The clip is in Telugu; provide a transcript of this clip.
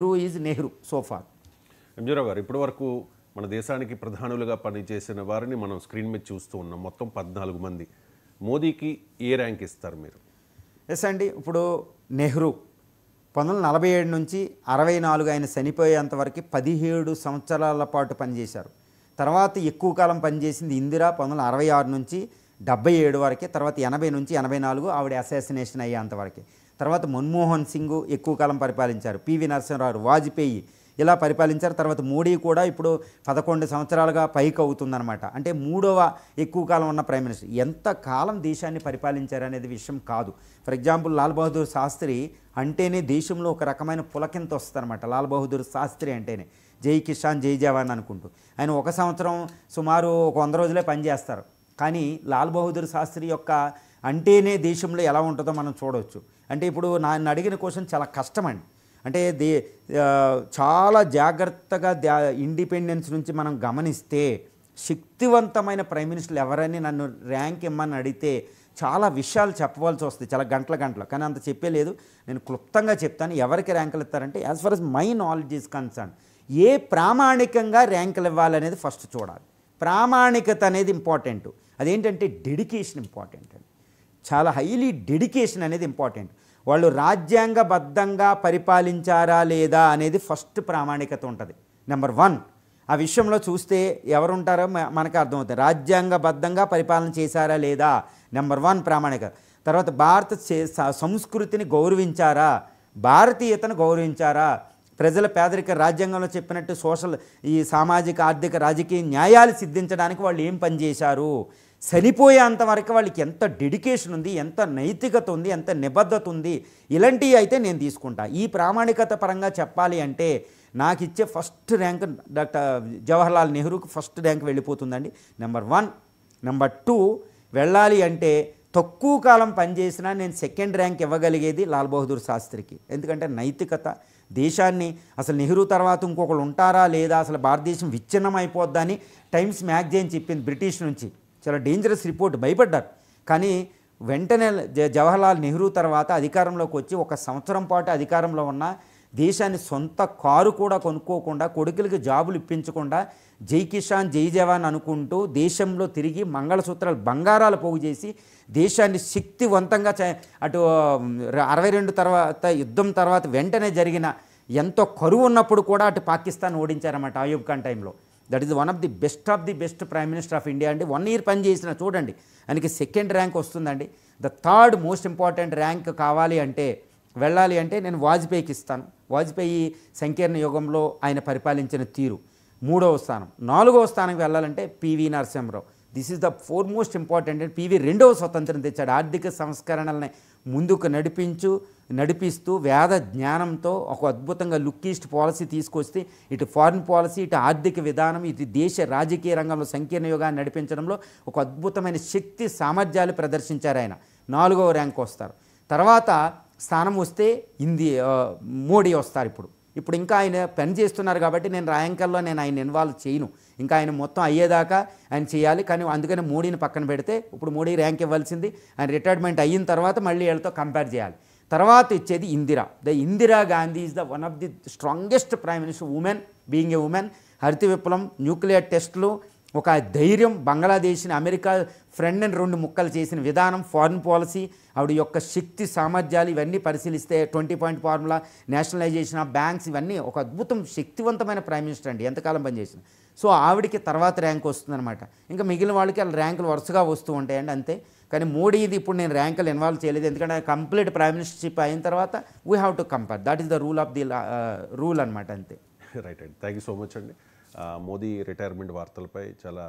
Who is Nehru so far? ఎంజీరావు గారు ఇప్పటి వరకు మన దేశానికి ప్రధానులుగా పనిచేసిన వారిని మనం స్క్రీన్ మీద చూస్తూ ఉన్నాం. మొత్తం 14 మంది. మోదీకి ఏ ర్యాంక్ ఇస్తారు మీరు? ఎస్ అండి. ఇప్పుడు నెహ్రూ 1947 నుంచి 64 ఆయన చనిపోయేంత వరకు 17 సంవత్సరాల పాటు పనిచేశారు. తర్వాత ఎక్కువ కాలం పనిచేసింది ఇందిరా 1966 నుంచి 77 వరకే. తర్వాత 80 నుంచి 84 ఆవిడ అసాసినేషన్ అయ్యేంత వరకే. తర్వాత మన్మోహన్ సింగ్ ఎక్కువ కాలం పరిపాలించారు. పివి నరసింహరావు, వాజ్పేయి ఇలా పరిపాలించారు. తర్వాత మోడీ కూడా ఇప్పుడు 11 సంవత్సరాలుగా పైకి అవుతుందన్నమాట. అంటే మూడవ ఎక్కువ కాలం ఉన్న ప్రైమ్ మినిస్టర్. ఎంత కాలం దేశాన్ని పరిపాలించారనేది విషయం కాదు. ఫర్ ఎగ్జాంపుల్ లాల్ బహదూర్ శాస్త్రి అంటేనే దేశంలో ఒక రకమైన పులకింత వస్తుందన్నమాట. లాల్ బహదూర్ శాస్త్రి అంటేనే జై కిసాన్ జై జవాన్ అనుకుంటూ ఆయన ఒక సంవత్సరం సుమారు ఒక 100 రోజులే పనిచేస్తారు. కానీ లాల్ బహదూర్ శాస్త్రి యొక్క అంటేనే దేశంలో ఎలా ఉంటుందో మనం చూడవచ్చు. అంటే ఇప్పుడు నన్ను అడిగిన క్వశ్చన్ చాలా కష్టమండి. అంటే చాలా జాగ్రత్తగా ఇండిపెండెన్స్ నుంచి మనం గమనిస్తే శక్తివంతమైన ప్రైమ్ మినిస్టర్లు ఎవరని నన్ను ర్యాంక్ ఇమ్మని అడిగితే చాలా విషయాలు చెప్పవలసి వస్తుంది, చాలా గంటల. కానీ అంత చెప్పలేదు. నేను క్లుప్తంగా చెప్తాను. ఎవరికి ర్యాంకులు ఇస్తారంటే as for as my knowledge is concern, ఏ ప్రామాణికంగా ర్యాంకులు ఇవ్వాలనేది ఫస్ట్ చూడాలి. ప్రామాణికత అనేది ఇంపార్టెంట్. అదేంటంటే డెడికేషన్ ఇంపార్టెంట్ అండి. చాలా హైలీ డెడికేషన్ అనేది ఇంపార్టెంట్. వాళ్ళు రాజ్యాంగబద్ధంగా పరిపాలించారా లేదా అనేది ఫస్ట్ ప్రామాణికత ఉంటుంది. నెంబర్ 1 ఆ విషయంలో చూస్తే ఎవరుంటారో మనకు అర్థమవుతుంది. రాజ్యాంగబద్ధంగా పరిపాలన చేశారా లేదా నెంబర్ 1 ప్రామాణికత. తర్వాత భారత సంస్కృతిని గౌరవించారా, భారతీయతను గౌరవించారా, ప్రజల పేదరిక రాజ్యాంగంలో చెప్పినట్టు ఈ సామాజిక ఆర్థిక రాజకీయ న్యాయాలు సిద్ధించడానికి వాళ్ళు ఏం పనిచేశారు, చనిపోయేంతవరకు వాళ్ళకి ఎంత డెడికేషన్ ఉంది, ఎంత నైతికత ఉంది, ఎంత నిబద్ధత ఉంది, ఇలాంటివి అయితే నేను తీసుకుంటా. ఈ ప్రామాణికత పరంగా చెప్పాలి అంటే నాకు ఇచ్చే ఫస్ట్ ర్యాంక్ డాక్టర్ జవహర్లాల్ నెహ్రూకి ఫస్ట్ ర్యాంక్ వెళ్ళిపోతుందండి. నెంబర్ 1. నెంబర్ 2 వెళ్ళాలి అంటే తక్కువ కాలం పనిచేసినా నేను సెకండ్ ర్యాంక్ ఇవ్వగలిగేది లాల్ బహదూర్ శాస్త్రికి. ఎందుకంటే నైతికత, దేశాన్ని అసలు నెహ్రూ తర్వాత ఇంకొకరు ఉంటారా లేదా, అసలు భారతదేశం విచ్ఛిన్నం అయిపోద్దా అని టైమ్స్ మ్యాగజైన్ చెప్పింది బ్రిటిష్ నుంచి. చాలా డేంజరస్ రిపోర్ట్, భయపడ్డారు. కానీ వెంటనే జవహర్లాల్ నెహ్రూ తర్వాత అధికారంలోకి వచ్చి 1 సంవత్సరం పాటు అధికారంలో ఉన్న దేశాన్ని సొంత కారు కూడా కొనుక్కోకుండా, కొడుకులకి జాబులు ఇప్పించకుండా జై కిసాన్ జై జవాన్ అనుకుంటూ దేశంలో తిరిగి మంగళసూత్రాలు బంగారాలు పోగు చేసి దేశాన్ని శక్తివంతంగా అటు 62 తర్వాత యుద్ధం తర్వాత వెంటనే జరిగిన ఎంతో కరువు ఉన్నప్పుడు కూడా అటు పాకిస్తాన్ ఓడించారన్నమాట అయూబ్ ఖాన్ టైంలో. That is one of the best prime minister of India అండి. 1 ఇయర్ పని చేసిన చూడండి ఆయనకి సెకండ్ ర్యాంక్ వస్తుందండి. The third most important rank కావాలి అంటే వెళ్ళాలి అంటే నేను వాజ్పేయికి ఇస్తాను. వాజ్పేయి సంకీర్ణ యుగంలో ఆయన పరిపాలించిన తీరు 3వ స్థానం. 4వ స్థానానికి వెళ్ళాలంటే PV Narasimha Rao. This is the 4 most important. PV 2వ స్వతంత్రం తెచ్చాడు. ఆర్థిక సంస్కరణల్ని ముందుకు నడిపిస్తూ వేద జ్ఞానంతో ఒక అద్భుతంగా లుక్ ఈస్ట్ పాలసీ తీసుకొస్తే ఇటు ఫారిన్ పాలసీ, ఇటు ఆర్థిక విధానం, ఇటు దేశ రాజకీయ రంగంలో సంకీర్ణ యుగాన్ని నడిపించడంలో ఒక అద్భుతమైన శక్తి సామర్థ్యాలు ప్రదర్శించారు ఆయన. 4వ ర్యాంక్ వస్తారు. తర్వాత స్థానం వస్తే మోడీ వస్తారు. ఇప్పుడు ఇంకా ఆయన పని చేస్తున్నారు కాబట్టి నేను ర్యాంకల్లో ఆయన ఇన్వాల్వ్ చేయను. ఇంకా ఆయన మొత్తం అయ్యేదాకా ఆయన చేయాలి. కానీ అందుకని మోడీని పక్కన పెడితే ఇప్పుడు మోడీ ర్యాంక్ ఇవ్వాల్సింది ఆయన రిటైర్మెంట్ అయిన తర్వాత మళ్ళీ వీళ్ళతో కంపేర్ చేయాలి. తర్వాత ఇచ్చేది Indira. Indira Gandhi is the one of the strongest prime minister, women, being a women. హరిత విప్లవం, న్యూక్లియర్ టెస్టులు, ఒక ధైర్యం, బంగ్లాదేశ్ని అమెరికా ఫ్రెండ్ అని 2 ముక్కలు చేసిన విధానం, ఫారిన్ పాలసీ, ఆవిడ యొక్క శక్తి సామర్థ్యాలు ఇవన్నీ పరిశీలిస్తే 20 point formula, nationalisation of banks, ఇవన్నీ ఒక అద్భుతం శక్తివంతమైన ప్రైమ్ మినిస్టర్ అండి ఎంతకాలం పనిచేసిన. సో ఆవిడికి తర్వాత ర్యాంక్ వస్తుందన్నమాట. ఇంకా మిగిలిన వాళ్ళకి వాళ్ళ ర్యాంకులు వరుసగా వస్తూ ఉంటాయండి అంతే. కానీ మోడీది ఇప్పుడు నేను ర్యాంకులు ఇన్వాల్వ్ చేయలేదు. ఎందుకంటే కంప్లీట్ ప్రైమ్ మినిస్టర్షిప్ అయిన తర్వాత we have to compare. That is the rule అనమాట అంతే. Right. Thank you so much అండి. మోదీ రిటైర్మెంట్ వార్తలపై చాలా